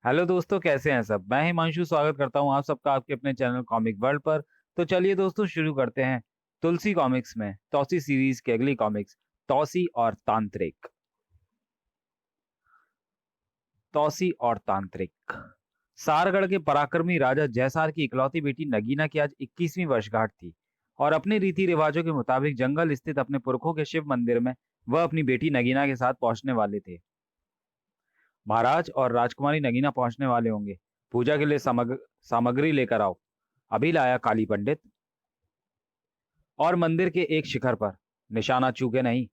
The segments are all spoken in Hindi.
हेलो दोस्तों, कैसे हैं सब। मैं हिमांशु स्वागत करता हूं आप सबका आपके अपने चैनल कॉमिक वर्ल्ड पर। तो चलिए दोस्तों, शुरू करते हैं तुलसी कॉमिक्स में तौसी सीरीज की अगली कॉमिक्स, तौसी और तांत्रिक। तौसी और तांत्रिक। सारगढ़ के पराक्रमी राजा जयसार की इकलौती बेटी नगीना की आज 21वीं वर्षगांठ थी और अपने रीति रिवाजों के मुताबिक जंगल स्थित अपने पुरखों के शिव मंदिर में वह अपनी बेटी नगीना के साथ पहुंचने वाले थे। महाराज और राजकुमारी नगीना पहुंचने वाले होंगे। पूजा के लिए सामग्री लेकर आओ। अभी लाया काली पंडित। और मंदिर के एक शिखर पर निशाना चूके नहीं।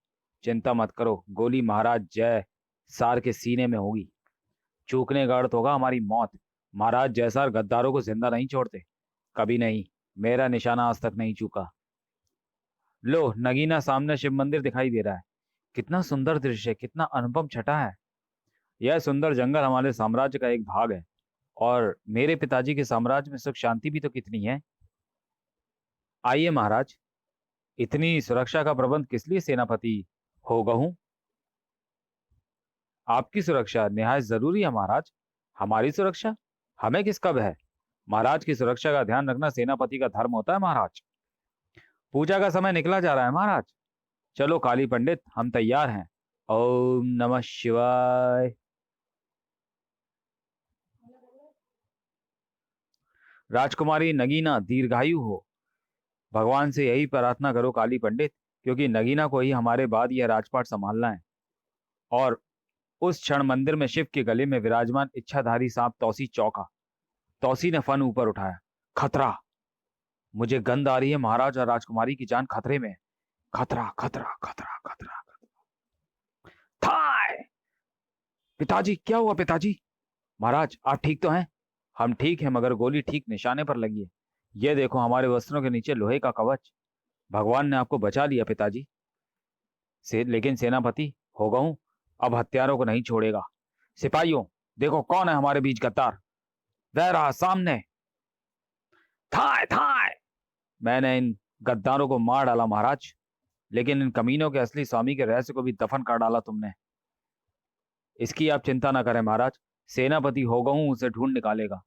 चिंता मत करो, गोली महाराज जय सार के सीने में होगी। चूकने का अर्थ होगा हमारी मौत। महाराज जयसार गद्दारों को जिंदा नहीं छोड़ते, कभी नहीं। मेरा निशाना आज तक नहीं चूका। लो, नगीना, सामने शिव मंदिर दिखाई दे रहा है। कितना सुंदर दृश्य है, कितना अनुपम छटा है। यह सुंदर जंगल हमारे साम्राज्य का एक भाग है, और मेरे पिताजी के साम्राज्य में सुख शांति भी तो कितनी है। आइए महाराज। इतनी सुरक्षा का प्रबंध किस लिए सेनापति हो गहूं? आपकी सुरक्षा निहायत जरूरी है महाराज। हमारी सुरक्षा? हमें किसका भय? महाराज की सुरक्षा का ध्यान रखना सेनापति का धर्म होता है महाराज। पूजा का समय निकला जा रहा है महाराज। चलो काली पंडित, हम तैयार हैं। ओम नमः शिवाय। राजकुमारी नगीना दीर्घायु हो। भगवान से यही प्रार्थना करो काली पंडित, क्योंकि नगीना को ही हमारे बाद यह राजपाट संभालना है। और उस क्षण मंदिर में शिव के गले में विराजमान इच्छाधारी सांप तौसी चौंका। तौसी ने फन ऊपर उठाया। खतरा! मुझे गंध आ रही है, महाराज और राजकुमारी की जान खतरे में है। खतरा, खतरा, खतरा, खतरा। थाय! पिताजी, क्या हुआ पिताजी? महाराज, आप ठीक तो हैं? हम ठीक हैं, मगर गोली ठीक निशाने पर लगी है। यह देखो, हमारे वस्त्रों के नीचे लोहे का कवच। भगवान ने आपको बचा लिया पिताजी। लेकिन सेनापति हो गऊं, अब हत्यारों को नहीं छोड़ेगा। सिपाहियों, देखो कौन है हमारे बीच गद्दार। वह रहा सामने। थाए थाए! मैंने इन गद्दारों को मार डाला महाराज, लेकिन इन कमीनों के असली स्वामी के रहस्य को भी दफन कर डाला तुमने। इसकी आप चिंता न करें महाराज। सेनापति हो गऊं उसे ढूंढ निकालेगा।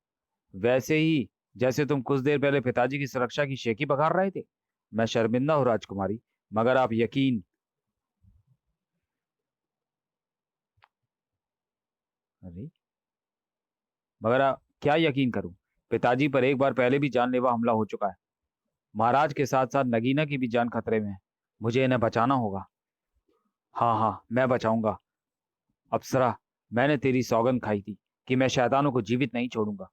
वैसे ही जैसे तुम कुछ देर पहले पिताजी की सुरक्षा की शेखी पखार रहे थे। मैं शर्मिंदा हूं राजकुमारी, मगर आप यकीन। अरे, मगर क्या यकीन करूं? पिताजी पर एक बार पहले भी जानलेवा हमला हो चुका है। महाराज के साथ साथ नगीना की भी जान खतरे में है। मुझे इन्हें बचाना होगा। हाँ हाँ, मैं बचाऊंगा। अप्सरा, मैंने तेरी सौगंध खाई थी कि मैं शैतानों को जीवित नहीं छोड़ूंगा।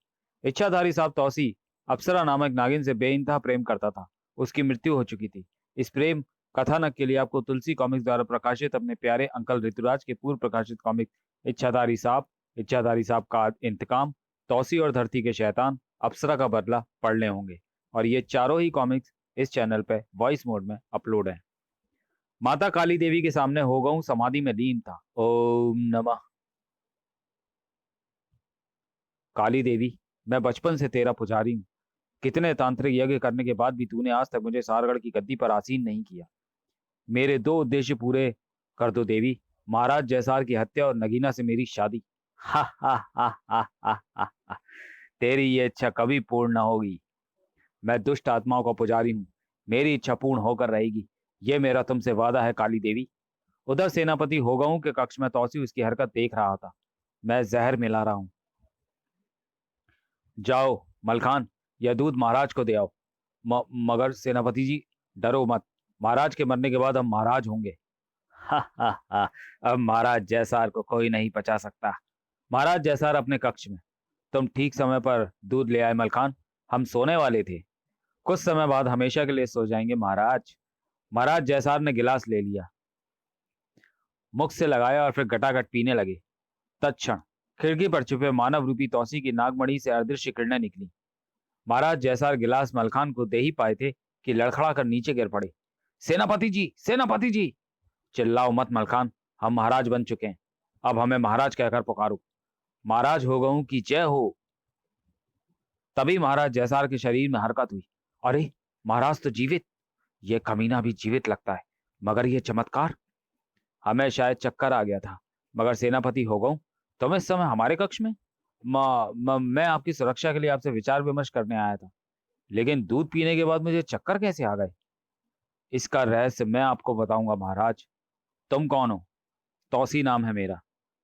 इच्छाधारी साहब तौसी अप्सरा नामक नागिन से बेइंतहा प्रेम करता था। उसकी मृत्यु हो चुकी थी। इस प्रेम कथानक के लिए आपको तुलसी कॉमिक्स द्वारा प्रकाशित अपने प्यारे अंकल ऋतुराज के पूर्व प्रकाशित कॉमिक इच्छाधारी साहब का इंतकाम, तौसी और धरती के शैतान, अप्सरा का बदला पढ़ने होंगे। और ये चारों ही कॉमिक्स इस चैनल पे वॉइस मोड में अपलोड है। माता काली देवी के सामने हो गऊं समाधि में लीन था। ओम नमः। काली देवी, मैं बचपन से तेरा पुजारी हूँ। कितने तांत्रिक यज्ञ करने के बाद भी तूने आज तक मुझे सारगढ़ की गद्दी पर आसीन नहीं किया। मेरे दो उद्देश्य पूरे कर दो देवी। महाराज जयसार की हत्या और नगीना से मेरी शादी। हा हा हा हा हा हा हा। तेरी ये इच्छा कभी पूर्ण न होगी। मैं दुष्ट आत्माओं का पुजारी हूँ। मेरी इच्छा पूर्ण होकर रहेगी। ये मेरा तुमसे वादा है काली देवी। उधर सेनापति होगांव के कक्ष में तौसी उसकी हरकत देख रहा था। मैं जहर मिला रहा हूँ। जाओ मलखान, यह दूध महाराज को दे आओ। मगर सेनापति जी, डरो मत। महाराज के मरने के बाद हम महाराज होंगे। हा हा हा। अब महाराज जयसार को कोई नहीं बचा सकता। महाराज जयसार अपने कक्ष में। तुम ठीक समय पर दूध ले आए मलखान। हम सोने वाले थे। कुछ समय बाद हमेशा के लिए सो जाएंगे महाराज। महाराज जयसार ने गिलास ले लिया, मुख से लगाया और फिर गटागट पीने लगे। तत्क्षण खिड़की पर छुपे मानव रूपी तौसी की नागमणि से अदृश्य किरणें निकली। महाराज जयसार गिलास मलखान को दे ही पाए थे कि लड़खड़ा कर नीचे गिर पड़े। सेनापति जी, सेनापति जी! चिल्लाओ मत मलखान, हम महाराज बन चुके हैं। अब हमें महाराज कहकर पुकारो। महाराज हो गऊं की जय हो। तभी महाराज जयसार के शरीर में हरकत हुई। अरे, महाराज तो जीवित! यह कमीना भी जीवित लगता है, मगर यह चमत्कार! हमें शायद चक्कर आ गया था। मगर सेनापति हो गऊं, तुम इस समय हमारे कक्ष में? मैं आपकी सुरक्षा के लिए आपसे विचार विमर्श करने आया था, लेकिन दूध पीने के बाद मुझे चक्कर कैसे आ गए? इसका रहस्य मैं आपको बताऊंगा महाराज। तुम कौन हो? तौसी नाम है मेरा।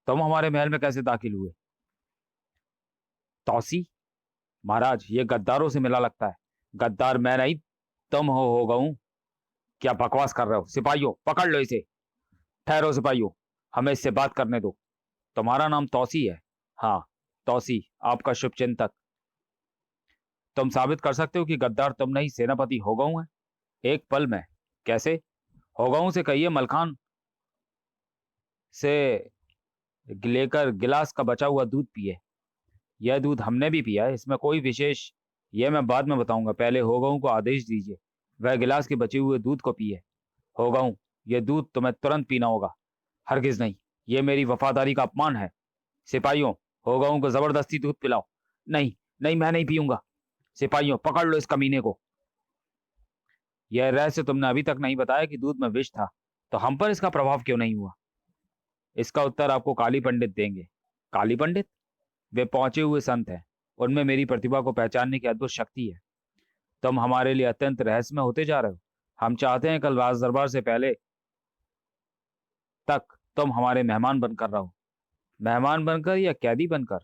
तुम हमारे महल में कैसे दाखिल हुए? तौसी? महाराज, ये गद्दारों से मिला लगता है। गद्दार मैं नहीं, तुम हो गऊ। क्या बकवास कर रहे हो? सिपाहियों, पकड़ लो इसे। ठहरो सिपाहियों, हमें इससे बात करने दो। तुम्हारा नाम तौसी है? हाँ, तौसी, आपका शुभ चिंतक। तुम साबित कर सकते हो कि गद्दार तुम नहीं, सेनापति होगऊ है? एक पल में? कैसे? होगऊ से कहिए मलखान से लेकर गिलास का बचा हुआ दूध पिए। यह दूध हमने भी पिया है, इसमें कोई विशेष। यह मैं बाद में बताऊंगा, पहले होगऊ को आदेश दीजिए वह गिलास के बचे हुए दूध को पिए। होगऊ, यह दूध तुम्हें तुरंत पीना होगा। हरगिज नहीं, यह मेरी वफादारी का अपमान है। सिपाहियों, होगऊ को जबरदस्ती दूध पिलाओ। नहीं नहीं, मैं नहीं पीऊंगा। सिपाहियों, पकड़ लो इस कमीने को। यह रहस्य तुमने अभी तक नहीं बताया कि दूध में विष था, तो हम पर इसका प्रभाव क्यों नहीं हुआ? इसका उत्तर आपको काली पंडित देंगे। काली पंडित? वे पहुंचे हुए संत हैं। उनमें मेरी प्रतिभा को पहचानने की अद्भुत शक्ति है। तुम हमारे लिए अत्यंत रहस्यमय होते जा रहे हो। हम चाहते हैं कल राज दरबार से पहले तक तुम हमारे मेहमान बनकर रहो। मेहमान बनकर या कैदी बनकर?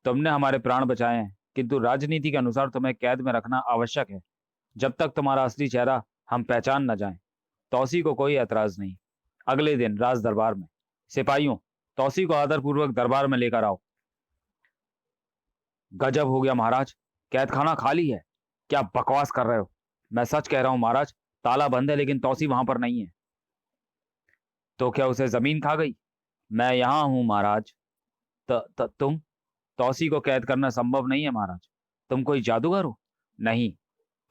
तुमने हमारे प्राण बचाए हैं, किंतु राजनीति के अनुसार तुम्हें कैद में रखना आवश्यक है, जब तक तुम्हारा असली चेहरा हम पहचान न जाएं। तौसी को कोई ऐतराज नहीं। अगले दिन राज दरबार में। सिपाहियों, तौसी को आदरपूर्वक दरबार में लेकर आओ। गजब हो गया महाराज, कैद खाना खाली है। क्या बकवास कर रहे हो? मैं सच कह रहा हूं महाराज, ताला बंद है लेकिन तौसी वहां पर नहीं है। तो क्या उसे जमीन खा गई? मैं यहां हूं महाराज। तुम? तौसी को कैद करना संभव नहीं है महाराज। तुम कोई जादूगर हो? नहीं,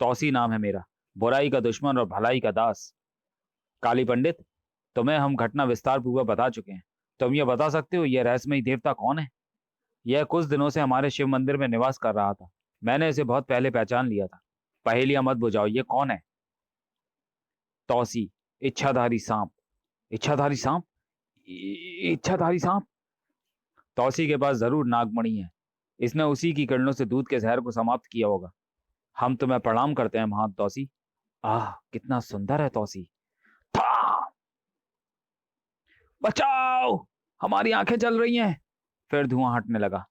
तौसी नाम है मेरा, बुराई का दुश्मन और भलाई का दास। काली पंडित, तुम्हें हम घटना विस्तार पूर्वक बता चुके हैं। तुम यह बता सकते हो यह रहस्यमयी देवता कौन है? यह कुछ दिनों से हमारे शिव मंदिर में निवास कर रहा था। मैंने इसे बहुत पहले पहचान लिया था। पहेलियां मत बुझाओ, ये कौन है? तौसी, इच्छाधारी सांप। इच्छाधारी सांप? इच्छाधारी सांप? तौसी के पास जरूर नागमणि है। इसने उसी की किरणों से दूध के जहर को समाप्त किया होगा। हम तुम्हें प्रणाम करते हैं महान तौसी। आह, कितना सुंदर है तौसी। था! बचाओ, हमारी आंखें जल रही हैं। फिर धुआं हटने लगा।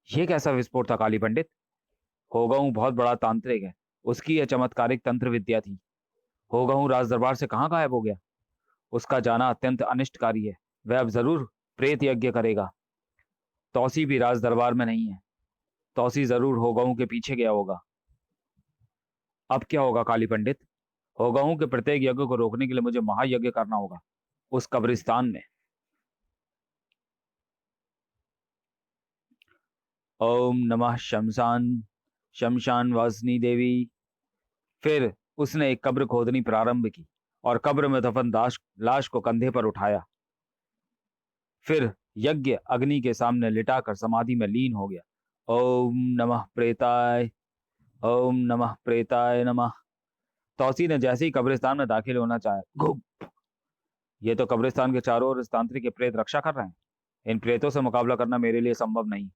यह कैसा विस्फोट था काली पंडित? होगऊ बहुत बड़ा तांत्रिक है, उसकी यह चमत्कारिक तंत्र विद्या थी। होगऊ राज दरबार से कहाँ गायब हो गया? उसका जाना अत्यंत अनिष्टकारी है। वह अब जरूर प्रेत यज्ञ करेगा। तौसी भी राज दरबार में नहीं है। तौसी जरूर होगऊ के पीछे गया होगा। अब क्या होगा काली पंडित? होगऊ के प्रत्येक यज्ञ को रोकने के लिए मुझे महायज्ञ करना होगा उस कब्रिस्तान में। ओम नमः शमशान, शमशान वासिनी देवी। फिर उसने एक कब्र खोदनी प्रारंभ की और कब्र में दफन लाश को कंधे पर उठाया। फिर यज्ञ अग्नि के सामने लिटाकर समाधि में लीन हो गया। ओम नमः प्रेताय, ओम नमः प्रेताय नमः। तौसी ने जैसे ही कब्रिस्तान में दाखिल होना चाहा, घुप! ये तो कब्रिस्तान के चारों ओर इस तांत्रिक के प्रेत रक्षा कर रहे हैं। इन प्रेतों से मुकाबला करना मेरे लिए संभव नहीं।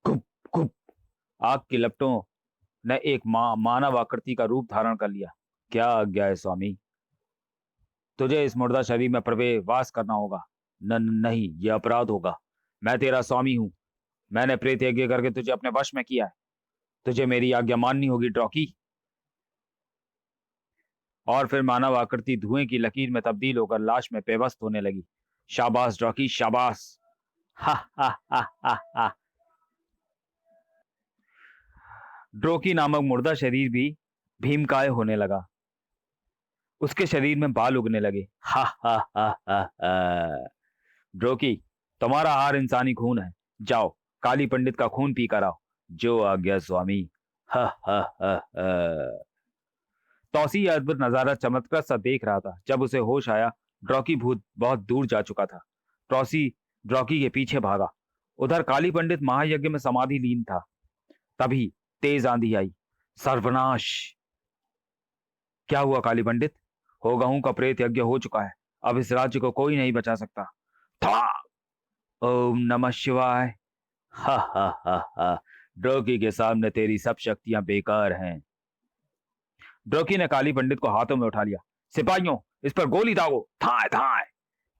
घुप! घुप! आग की लपटों ने एक मानव आकृति का रूप धारण कर लिया। क्या आज्ञा है स्वामी? तुझे इस मुर्दा शरीर में प्रवेश वास करना होगा। नहीं, यह अपराध होगा। मैं तेरा स्वामी हूं। मैंने प्रेत यज्ञ करके तुझे अपने वश में किया है। तुझे मेरी आज्ञा माननी होगी ड्रॉकी। और फिर मानव आकृति धुएं की लकीर में तब्दील होकर लाश में पेवस्त होने लगी। शाबाश ड्रॉकी, शाबाश। हा हा हा हा हा। ड्रोकी नामक मुर्दा शरीर भी भीमकाय होने लगा। उसके शरीर में बाल उगने लगे। हा हा हा हा हा। ड्रोकी, तुम्हारा हार इंसानी खून है। जाओ, काली पंडित का खून पी कर आओ। जो आज्ञा स्वामी। हा हा हा हा। तौसी यह अद्भुत नजारा चमत्कार सा देख रहा था। जब उसे होश आया, ड्रॉकी भूत बहुत दूर जा चुका था। तौसी ड्रॉकी के पीछे भागा। उधर काली पंडित महायज्ञ में समाधि लीन था। तभी तेज आंधी आई। सर्वनाश! क्या हुआ काली पंडित? होगऊ का प्रेत यज्ञ हो चुका है। अब इस राज्य को कोई नहीं बचा सकता। था! ओम नमः शिवाय। हा हा हा हा। ड्रॉकी के सामने तेरी सब शक्तियां बेकार हैं। ड्रॉकी ने काली पंडित को हाथों में उठा लिया। सिपाहियों, इस पर गोली दागो, थाए थाए।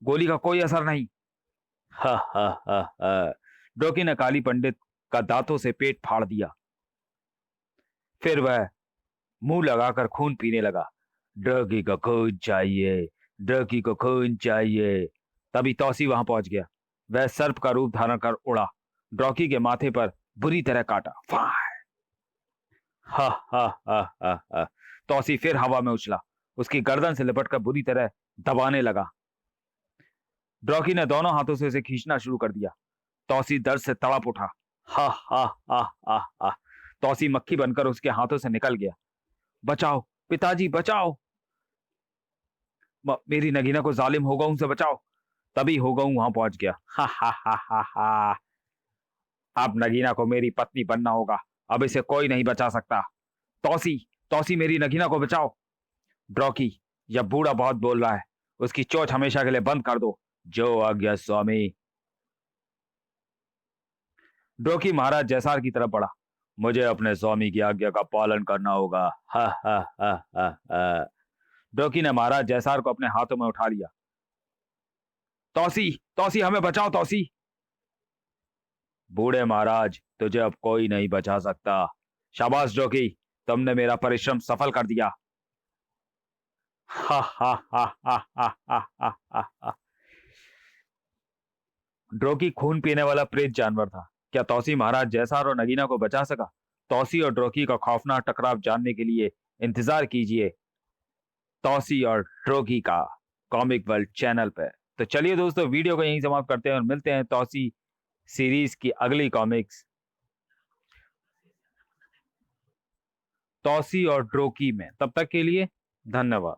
गोली का कोई असर नहीं। हा हा हा हा। ड्रॉकी ने काली पंडित का दांतों से पेट फाड़ दिया। फिर वह मुंह लगाकर खून पीने लगा। ड्रॉकी को खून चाहिए, ड्रॉकी को खून चाहिए। तभी तौसी वहां पहुंच गया। वह सर्प का रूप धारण कर उड़ा, ड्रॉकी के माथे पर बुरी तरह काटा। फाय! हा हा हा हा हा। तौसी फिर हवा में उछला, उसकी गर्दन से लिपटकर बुरी तरह दबाने लगा। ड्रॉकी ने दोनों हाथों से उसे खींचना शुरू कर दिया। तौसी दर्द से तड़प उठा। हा हा हा हा हा। तौसी मक्खी बनकर उसके हाथों से निकल गया। बचाओ पिताजी, बचाओ। मेरी नगीना को जालिम होगाऊं से बचाओ। तभी होगाऊं वहां पहुंच गया। हा हा हा हा हा। अब नगीना को मेरी पत्नी बनना होगा। अब इसे कोई नहीं बचा सकता। तौसी, तौसी मेरी नगीना को बचाओ। ड्रॉकी, यह बूढ़ा बहुत बोल रहा है, उसकी चोट हमेशा के लिए बंद कर दो। जो आज्ञा स्वामी। ड्रॉकी महाराज जैसार की तरफ बढ़ा। मुझे अपने स्वामी की आज्ञा का पालन करना होगा। हा हा हा हा हा। ड्रॉकी ने महाराज जैसार को अपने हाथों में उठा लिया। तौसी, तौसी हमें बचाओ तौसी। बूढ़े महाराज, तुझे अब कोई नहीं बचा सकता। शाबाश ड्रॉकी, तुमने मेरा परिश्रम सफल कर दिया। हा हा हा हा हा हा हा हा हा। ड्रॉकी खून पीने वाला प्रेत जानवर था। क्या तौसी महाराज जैसार और नगीना को बचा सका? तौसी और ड्रॉकी का खौफनाक टकराव जानने के लिए इंतजार कीजिए तौसी और ड्रॉकी का कॉमिक वर्ल्ड चैनल पर। तो चलिए दोस्तों, वीडियो को यहीं समाप्त करते हैं और मिलते हैं तौसी सीरीज की अगली कॉमिक्स तौसी और ड्रॉकी में। तब तक के लिए धन्यवाद।